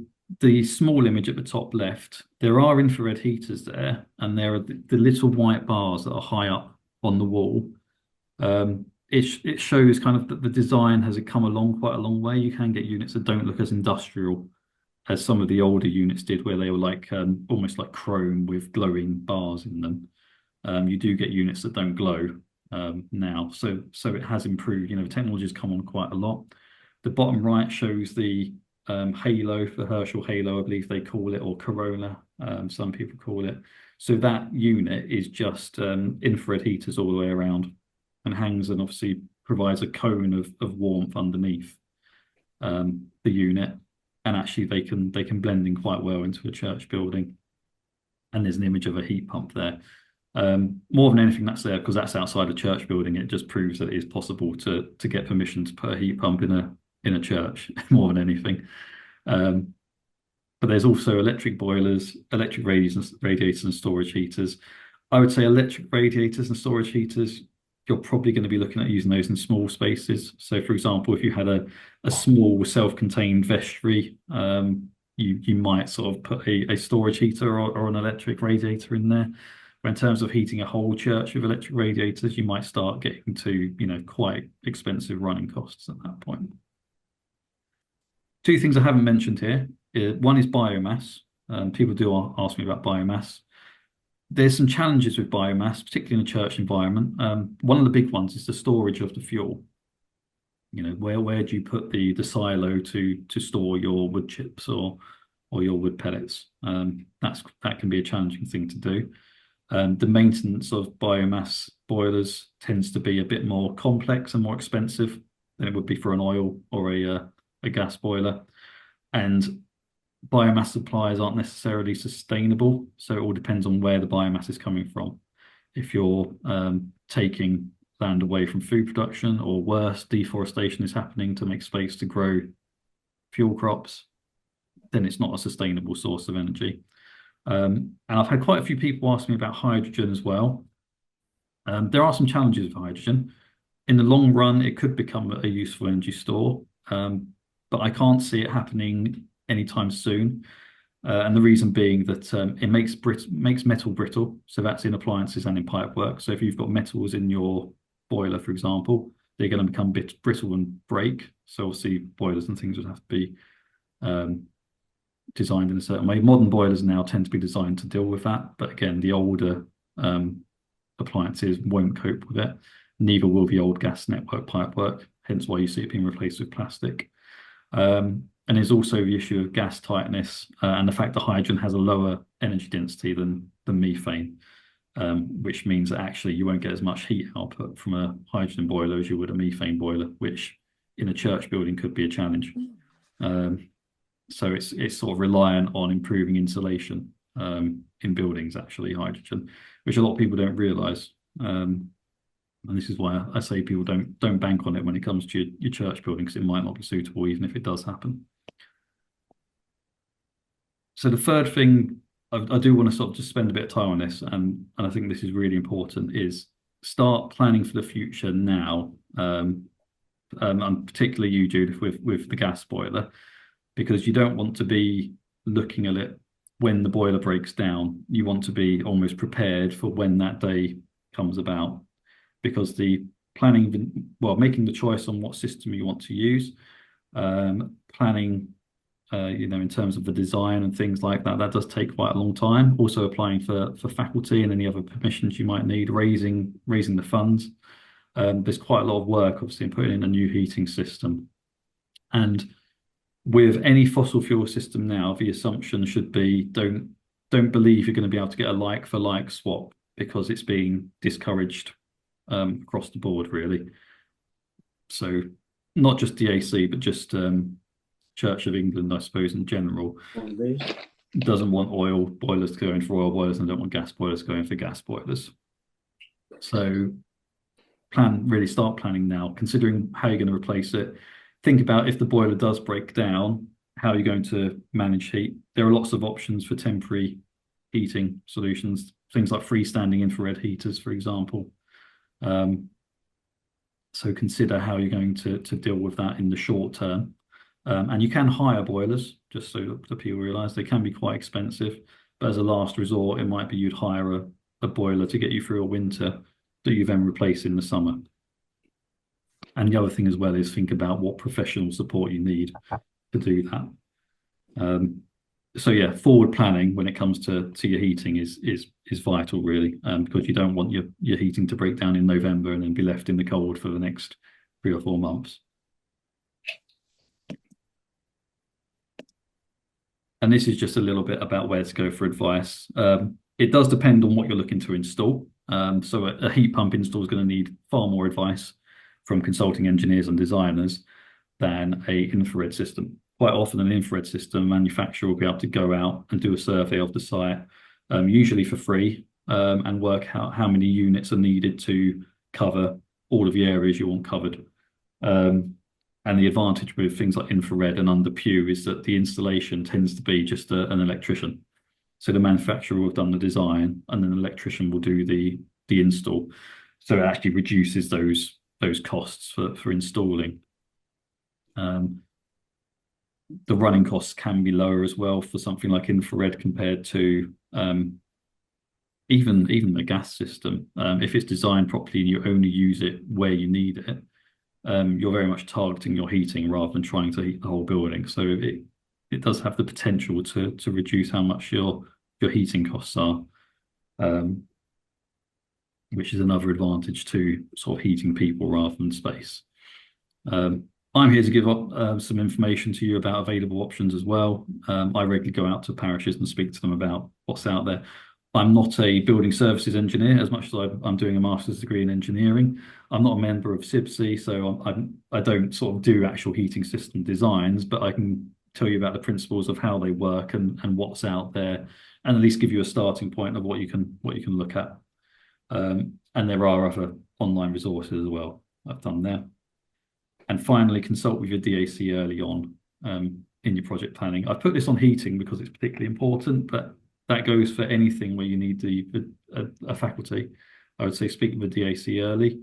the small image at the top left, there are infrared heaters there, and there are the little white bars that are high up on the wall. It shows kind of that the design has come along quite a long way. You can get units that don't look as industrial as some of the older units did, where they were like almost like chrome with glowing bars in them. You do get units that don't glow now, so it has improved. You know, technology has come on quite a lot. The bottom right shows the halo, the Herschel halo, I believe they call it, or Corona, some people call it. So that unit is just infrared heaters all the way around, and hangs and obviously provides a cone of warmth underneath the unit, and actually they can blend in quite well into a church building. And there's an image of a heat pump there. More than anything, that's there because that's outside a church building. It just proves that it is possible to get permission to put a heat pump in a church more than anything. But there's also electric boilers, electric radiators and storage heaters. I would say electric radiators and storage heaters, you're probably going to be looking at using those in small spaces. So for example, if you had a small self-contained vestry, you might sort of put a storage heater or an electric radiator in there. But in terms of heating a whole church with electric radiators, you might start getting to, you know, quite expensive running costs at that point. Two things I haven't mentioned here. One is biomass. People do ask me about biomass. There's some challenges with biomass, particularly in a church environment. One of the big ones is the storage of the fuel. You know, where do you put the silo to store your wood chips or your wood pellets? That can be a challenging thing to do. The maintenance of biomass boilers tends to be a bit more complex and more expensive than it would be for an oil or a gas boiler. And biomass supplies aren't necessarily sustainable, so it all depends on where the biomass is coming from. If you're taking land away from food production, or worse, deforestation is happening to make space to grow fuel crops, then it's not a sustainable source of energy. And I've had quite a few people ask me about hydrogen as well. There are some challenges with hydrogen. In the long run, it could become a useful energy store, but I can't see it happening anytime soon. And the reason being that it makes metal brittle, so that's in appliances and in pipework. So if you've got metals in your boiler, for example, they're going to become brittle and break. So obviously boilers and things would have to be designed in a certain way. Modern boilers now tend to be designed to deal with that, but again, the older appliances won't cope with it. Neither will the old gas network pipework, hence why you see it being replaced with plastic. And there's also the issue of gas tightness and the fact that hydrogen has a lower energy density than methane, which means that actually you won't get as much heat output from a hydrogen boiler as you would a methane boiler, which in a church building could be a challenge. So it's sort of reliant on improving insulation in buildings, actually, hydrogen, which a lot of people don't realise. And this is why I say people don't bank on it when it comes to your church building, because it might not be suitable even if it does happen. So the third thing I do want to sort of just spend a bit of time on this, and I think this is really important, is start planning for the future now. And particularly you, Judith, with the gas boiler, because you don't want to be looking at it when the boiler breaks down. You want to be almost prepared for when that day comes about, because the planning, well, making the choice on what system you want to use, planning, you know, in terms of the design and things like that, that does take quite a long time. Also applying for faculty and any other permissions you might need, raising the funds. There's quite a lot of work, obviously, in putting in a new heating system. And with any fossil fuel system now, the assumption should be don't don't believe you're going to be able to get a like for like swap because it's being discouraged across the board, really. So not just DAC, but just Church of England, I suppose, in general, doesn't want oil boilers to go in for oil boilers and don't want gas boilers going for gas boilers. So really start planning now, considering how you're going to replace it. Think about if the boiler does break down, how you're going to manage heat. There are lots of options for temporary heating solutions, things like freestanding infrared heaters, for example. So consider how you're going to deal with that in the short term. And you can hire boilers, just so that people realise they can be quite expensive. But as a last resort, it might be you'd hire a boiler to get you through a winter that you then replace in the summer. And the other thing as well is think about what professional support you need to do that. So yeah, forward planning when it comes to your heating is vital, really, because you don't want your heating to break down in November and then be left in the cold for the next 3 or 4 months. And this is just a little bit about where to go for advice. It does depend on what you're looking to install. So a heat pump install is going to need far more advice from consulting engineers and designers than an infrared system. Quite often an infrared system manufacturer will be able to go out and do a survey of the site, usually for free, and work out how many units are needed to cover all of the areas you want covered. And the advantage with things like infrared and under pew is that the installation tends to be just an electrician. So the manufacturer will have done the design and then the electrician will do the install. So it actually reduces those costs for installing. The running costs can be lower as well for something like infrared compared to even the gas system. If it's designed properly and you only use it where you need it, you're very much targeting your heating rather than trying to heat the whole building. So it does have the potential to reduce how much your heating costs are, which is another advantage to sort of heating people rather than space. I'm here to give up some information to you about available options as well. I regularly go out to parishes and speak to them about what's out there. I'm not a building services engineer as much as I'm doing a master's degree in engineering. I'm not a member of CIBSE, so I don't sort of do actual heating system designs, but I can tell you about the principles of how they work and what's out there, and at least give you a starting point of what you can look at. And there are other online resources as well I've done there. And finally, consult with your DAC early on in your project planning. I've put this on heating because it's particularly important, but that goes for anything where you need a faculty. I would say speak with the DAC early.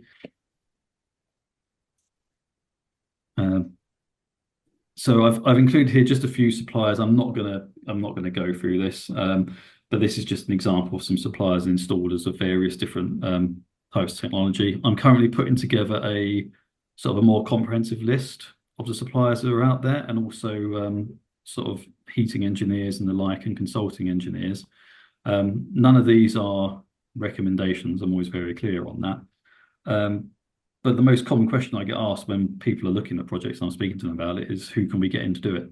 So I've included here just a few suppliers. I'm not gonna go through this, but this is just an example of some suppliers and installers of various different types of technology. I'm currently putting together a sort of a more comprehensive list of the suppliers that are out there, and also sort of heating engineers and the like, and consulting engineers. None of these are recommendations. I'm always very clear on that. But the most common question I get asked when people are looking at projects and I'm speaking to them about it is, who can we get in to do it?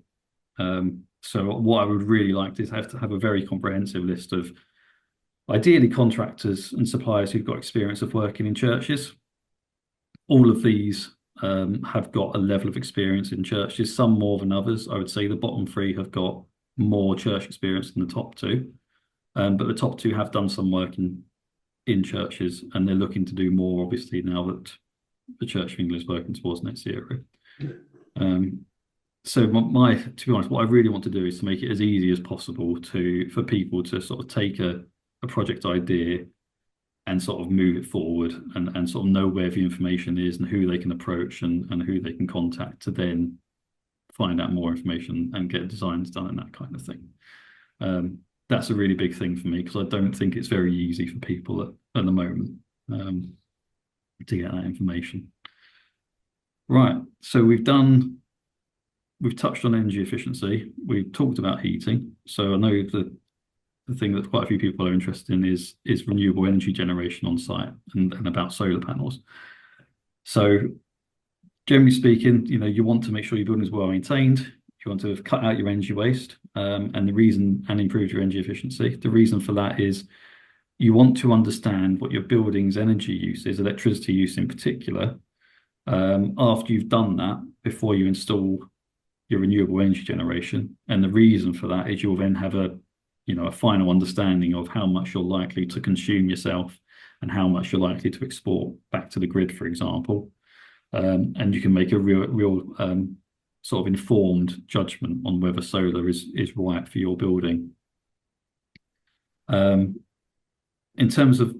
So what I would really like is to have a very comprehensive list of ideally contractors and suppliers who've got experience of working in churches. All of these have got a level of experience in churches, some more than others. I would say the bottom 3 have got more church experience than the top 2. But the top 2 have done some work in churches, and they're looking to do more, obviously, now that the Church of England is working towards net zero. So to be honest, what I really want to do is to make it as easy as possible for people to sort of take a project idea and sort of move it forward, and sort of know where the information is and who they can approach and who they can contact to then find out more information and get designs done and that kind of thing. That's a really big thing for me, because I don't think it's very easy for people at the moment to get that information. Right, so we've touched on energy efficiency, we've talked about heating. So I know the thing that quite a few people are interested in is renewable energy generation on site, and about solar panels. So generally speaking, you want to make sure your building is well maintained. You want to cut out your energy waste, and improve your energy efficiency. The reason for that is you want to understand what your building's energy use is, electricity use in particular, after you've done that, before you install your renewable energy generation. And the reason for that is you'll then have a final understanding of how much you're likely to consume yourself and how much you're likely to export back to the grid, for example. And you can make a real sort of informed judgment on whether solar is right for your building. In terms of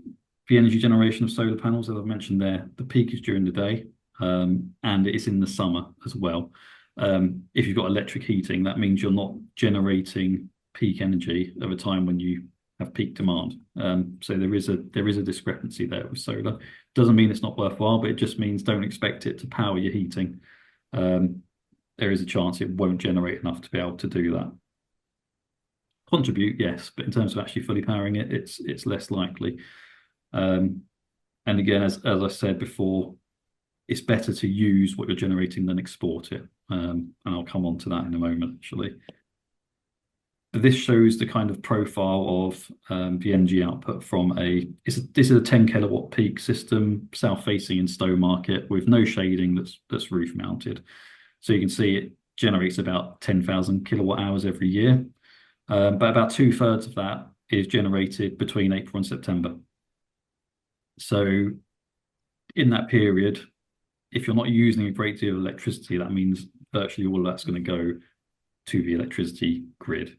the energy generation of solar panels, as I've mentioned there, the peak is during the day, and it's in the summer as well. If you've got electric heating, that means you're not generating peak energy at a time when you have peak demand. So there is a discrepancy there with solar. Doesn't mean it's not worthwhile, but it just means don't expect it to power your heating. There is a chance it won't generate enough to be able to do that. Contribute, yes, but in terms of actually fully powering it, it's less likely. And again, as I said before, it's better to use what you're generating than export it. And I'll come on to that in a moment, actually. But this shows the kind of profile of the energy output from this is a 10 kilowatt peak system, south-facing in Stowmarket, with no shading, that's roof mounted. So you can see it generates about 10,000 kilowatt hours every year. But about 2/3 of that is generated between April and September. So in that period, if you're not using a great deal of electricity, that means virtually all of that's going to go to the electricity grid.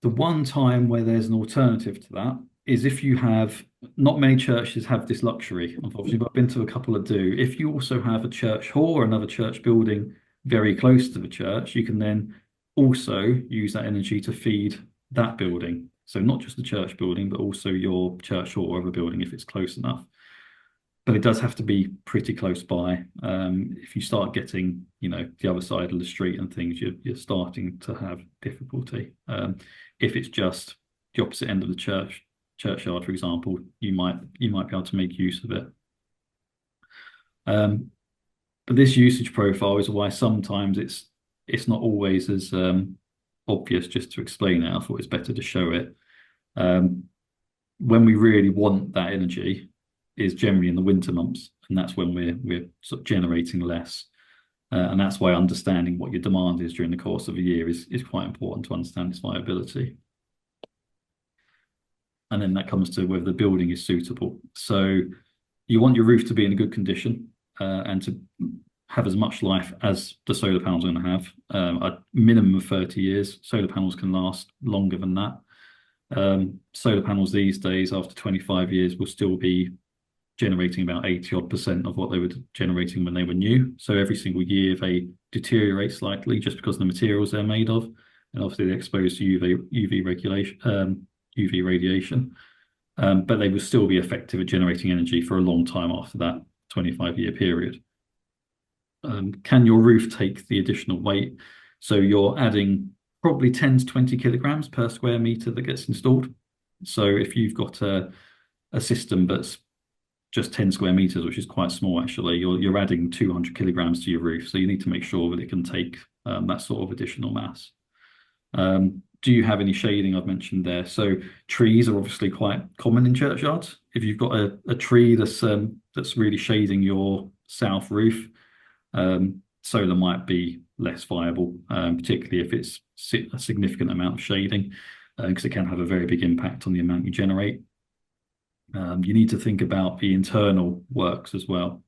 The one time where there's an alternative to that is if you have, not many churches have this luxury, unfortunately, but I've been to a couple that do. If you also have a church hall or another church building very close to the church, you can then also use that energy to feed that building. So not just the church building, but also your church hall or other building if it's close enough. But it does have to be pretty close by. If you start getting, the other side of the street and things, you're starting to have difficulty. If it's just the opposite end of the churchyard, for example, you might be able to make use of it. But this usage profile is why sometimes it's not always as obvious just to explain it. I thought it's better to show it. When we really want that energy is generally in the winter months, and that's when we're sort of generating less. And that's why understanding what your demand is during the course of a year is quite important to understand its viability. And then that comes to whether the building is suitable. So you want your roof to be in a good condition and to have as much life as the solar panels are going to have. A minimum of 30 years. Solar panels can last longer than that. Solar panels these days, after 25 years, will still be generating about 80% of what they were generating when they were new. So every single year they deteriorate slightly just because of the materials they're made of, and obviously they're exposed to UV radiation. But they will still be effective at generating energy for a long time after that 25-year period. Can your roof take the additional weight? So you're adding probably 10 to 20 kilograms per square meter that gets installed. So if you've got a system that's just 10 square meters, which is quite small actually, you're adding 200 kilograms to your roof. So you need to make sure that it can take that sort of additional mass. Do you have any shading? I've mentioned there. So trees are obviously quite common in churchyards. If you've got a tree that's really shading your south roof, solar might be less viable, particularly if it's a significant amount of shading, because it can have a very big impact on the amount you generate. You need to think about the internal works as well,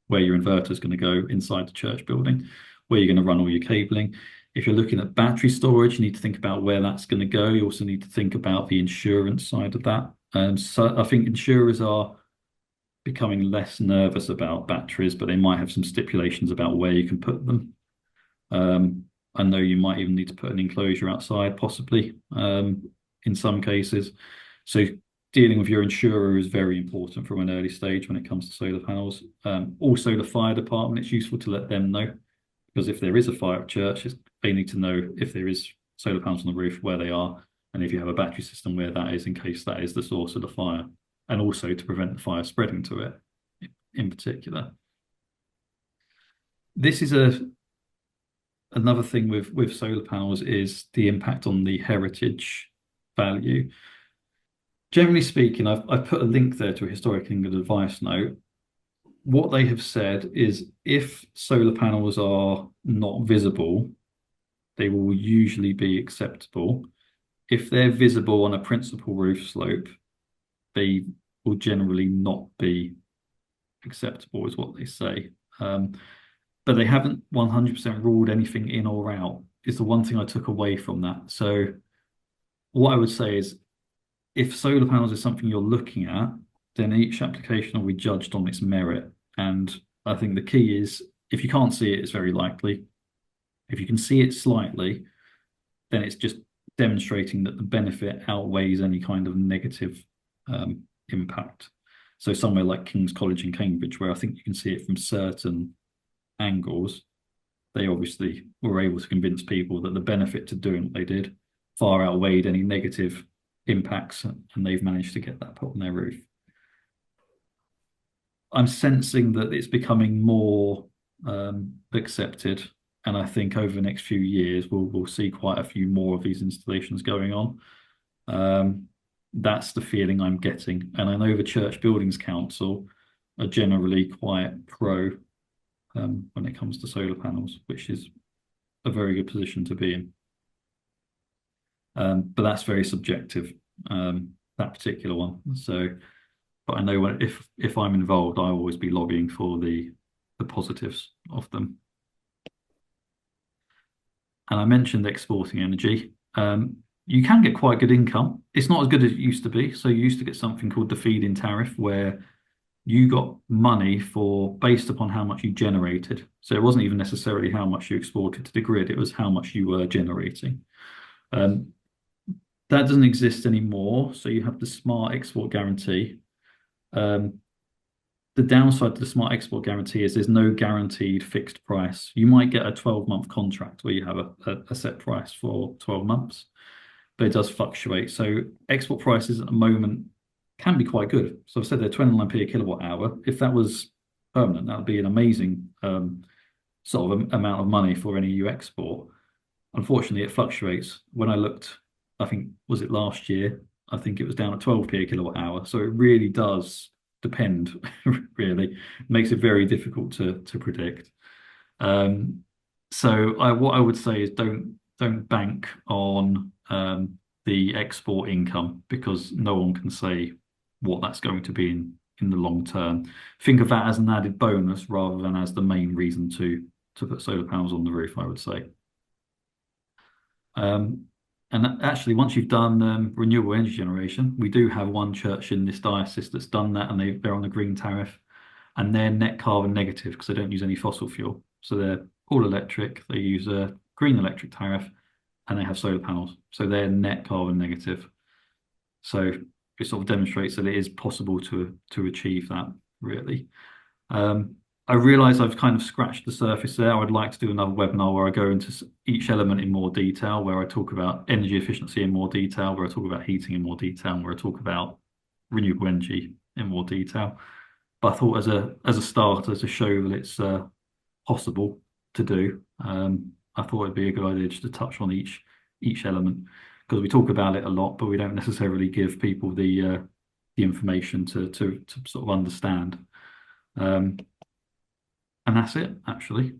where your inverter is going to go inside the church building, where you're going to run all your cabling. If you're looking at battery storage, you need to think about where that's going to go. You also need to think about the insurance side of that. So I think insurers are becoming less nervous about batteries, but they might have some stipulations about where you can put them. I know you might even need to put an enclosure outside, possibly, in some cases. So dealing with your insurer is very important from an early stage when it comes to solar panels. Also, the fire department, it's useful to let them know, because if there is a fire at church, they need to know if there is solar panels on the roof, where they are, and if you have a battery system, where that is, in case that is the source of the fire, and also to prevent the fire spreading to it in particular. This is a another thing with solar panels is the impact on the heritage value. Generally speaking, I've put a link there to a historic England advice note. What they have said is if solar panels are not visible, they will usually be acceptable. If they're visible on a principal roof slope, they will generally not be acceptable, is what they say. But they haven't 100% ruled anything in or out, is the one thing I took away from that. So what I would say is if solar panels is something you're looking at, then each application will be judged on its merit. And I think the key is if you can't see it, it's very likely. If you can see it slightly, then it's just demonstrating that the benefit outweighs any kind of negative impact. So somewhere like King's College in Cambridge, where I think you can see it from certain angles, they obviously were able to convince people that the benefit to doing what they did far outweighed any negative impacts, and they've managed to get that put on their roof. I'm sensing that it's becoming more accepted, and I think over the next few years we'll see quite a few more of these installations going on. That's the feeling I'm getting, and I know the Church Buildings Council are generally quite pro when it comes to solar panels, which is a very good position to be in. But that's very subjective, that particular one. So, but I know if I'm involved, I'll always be lobbying for the positives of them. And I mentioned exporting energy. You can get quite good income. It's not as good as it used to be. So you used to get something called the feed-in tariff, where you got money based upon how much you generated. So it wasn't even necessarily how much you exported to the grid, it was how much you were generating. That doesn't exist anymore. So you have the smart export guarantee. The downside to the smart export guarantee is there's no guaranteed fixed price. You might get a 12-month contract where you have a set price for 12 months, but it does fluctuate. So export prices at the moment can be quite good. So I've said they're 29p a kilowatt hour. If that was permanent, that would be an amazing sort of amount of money for any EU export. Unfortunately, it fluctuates. When I looked, I think, was it last year? I think it was down at 12p a kilowatt hour. So it really does depend, really. It makes it very difficult to predict. So what I would say is don't bank on the export income, because no one can say what that's going to be in the long term. Think of that as an added bonus rather than as the main reason to put solar panels on the roof, I would say. And actually, once you've done renewable energy generation, we do have one church in this diocese that's done that, and they're on the green tariff, and they're net carbon negative because they don't use any fossil fuel. So they're all electric. They use a green electric tariff, and they have solar panels. So they're net carbon negative. So it sort of demonstrates that it is possible to achieve that, really. I realise I've kind of scratched the surface there. I would like to do another webinar where I go into each element in more detail, where I talk about energy efficiency in more detail, where I talk about heating in more detail, and where I talk about renewable energy in more detail. But I thought as a starter, to show that it's possible to do, I thought it'd be a good idea just to touch on each element, because we talk about it a lot, but we don't necessarily give people the information to sort of understand. And that's it, actually.